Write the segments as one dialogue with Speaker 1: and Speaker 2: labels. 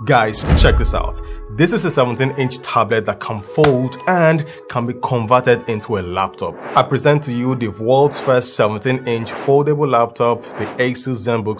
Speaker 1: Guys, check this out. This is a 17-inch tablet that can fold and can be converted into a laptop. I present to you the world's first 17-inch foldable laptop, the Asus Zenbook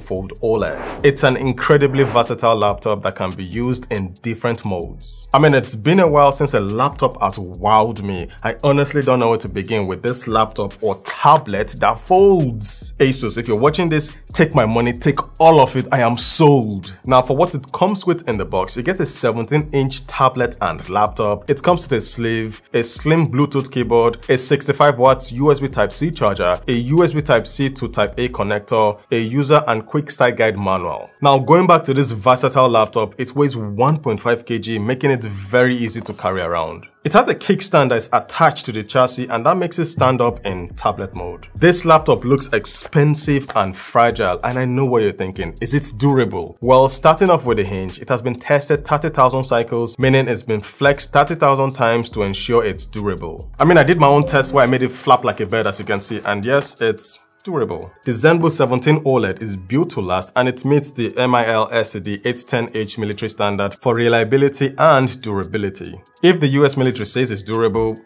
Speaker 1: Fold OLED. It's an incredibly versatile laptop that can be used in different modes. I mean, it's been a while since a laptop has wowed me. I honestly don't know where to begin with this laptop or tablet that folds. Asus, if you're watching this, take my money, take all of it. I am sold. Now, for what it comes with in the box, you get a 17-inch tablet and laptop. It comes with a sleeve, a slim Bluetooth keyboard, a 65 watts USB Type-C charger, a USB Type-C to Type-A connector, a user and quick start guide manual. Now, going back to this versatile laptop, it weighs 1.5 kg, making it very easy to carry around. It has a kickstand that is attached to the chassis and that makes it stand up in tablet mode. This laptop looks expensive and fragile, and I know what you're thinking. Is it durable? Well, starting off with the hinge, it has been tested 30,000 cycles, meaning it's been flexed 30,000 times to ensure it's durable. I mean, I did my own test where I made it flap like a bird, as you can see, and yes, it's durable. The Zenbook 17 OLED is built to last and it meets the MIL SSD 810H military standard for reliability and durability. If the US military says it's durable,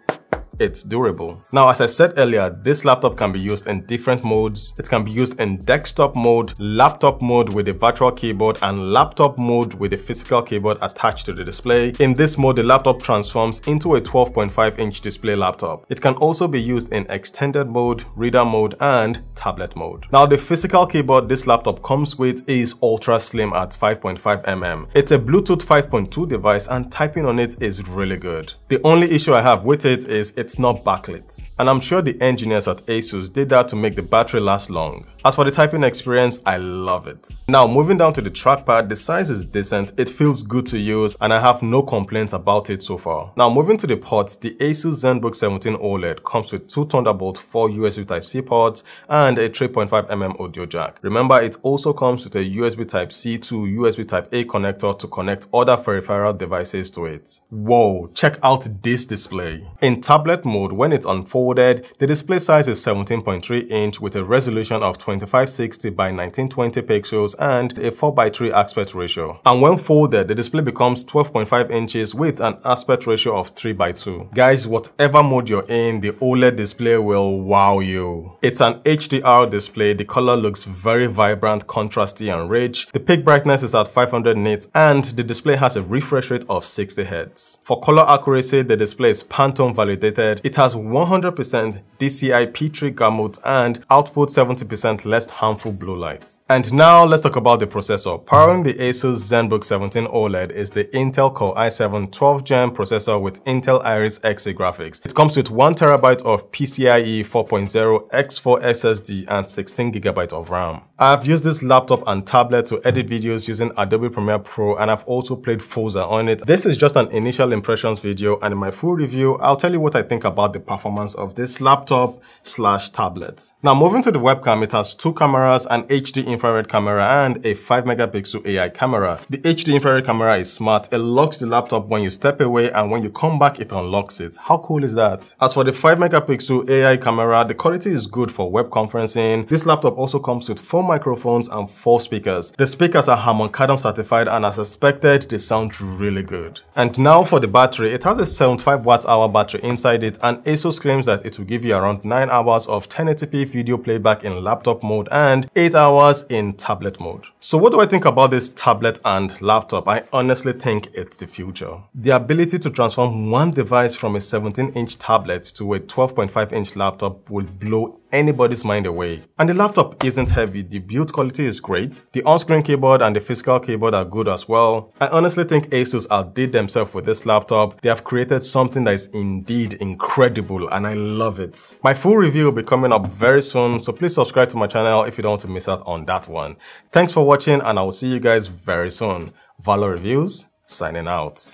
Speaker 1: it's durable. Now, as I said earlier, this laptop can be used in different modes. It can be used in desktop mode, laptop mode with a virtual keyboard, and laptop mode with a physical keyboard attached to the display. In this mode, the laptop transforms into a 12.5-inch display laptop. It can also be used in extended mode, reader mode, and tablet mode. Now, the physical keyboard this laptop comes with is ultra slim at 5.5 mm. It's a Bluetooth 5.2 device and typing on it is really good. The only issue I have with it is it's not backlit, and I'm sure the engineers at Asus did that to make the battery last long. As for the typing experience, I love it. Now, moving down to the trackpad, the size is decent, it feels good to use, and I have no complaints about it so far. Now, moving to the ports, the Asus Zenbook 17 OLED comes with 2 Thunderbolt 4 USB Type-C ports and a 3.5 mm audio jack. Remember, it also comes with a USB Type-C to USB Type-A connector to connect other peripheral devices to it. Whoa, check out this display. In tablet mode, when it's unfolded, the display size is 17.3 inch with a resolution of 2560 by 1920 pixels and a 4:3 aspect ratio. And when folded, the display becomes 12.5 inches with an aspect ratio of 3:2. Guys, whatever mode you're in, the OLED display will wow you. It's an HDR display, the color looks very vibrant, contrasty and rich. The peak brightness is at 500 nits and the display has a refresh rate of 60 Hz. For color accuracy, the display is Pantone validated. It has 100% DCI P3 gamut and output 70% less harmful blue light. And now let's talk about the processor. Powering the Asus Zenbook 17 OLED is the Intel Core i7 12th-gen processor with Intel Iris Xe graphics. It comes with 1TB of PCI-E 4.0 X4 SSD and 16GB of RAM. I've used this laptop and tablet to edit videos using Adobe Premiere Pro, and I've also played Forza on it. This is just an initial impressions video, and in my full review, I'll tell you what I think about the performance of this laptop/tablet. Now, moving to the webcam, it has 2 cameras, an HD infrared camera and a 5-megapixel AI camera. The HD infrared camera is smart. It locks the laptop when you step away, and when you come back, it unlocks it. How cool is that? As for the 5-megapixel AI camera, the quality is good for web conferencing. This laptop also comes with 4 microphones and 4 speakers. The speakers are Harman Kardon certified, and as expected, they sound really good. And now for the battery, it has a 75 watt-hour battery inside it, and Asus claims that it will give you around 9 hours of 1080p video playback in laptop mode and 8 hours in tablet mode. So what do I think about this tablet and laptop? I honestly think it's the future. The ability to transform one device from a 17-inch tablet to a 12.5-inch laptop will blow anybody's mind away. And the laptop isn't heavy, the build quality is great, the on-screen keyboard and the physical keyboard are good as well. I honestly think Asus outdid themselves with this laptop. They have created something that is indeed incredible and I love it. My full review will be coming up very soon, so please subscribe to my channel if you don't want to miss out on that one. Thanks for watching and I will see you guys very soon. Valor Reviews, signing out.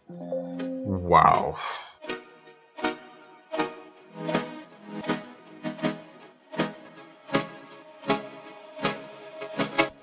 Speaker 1: Wow.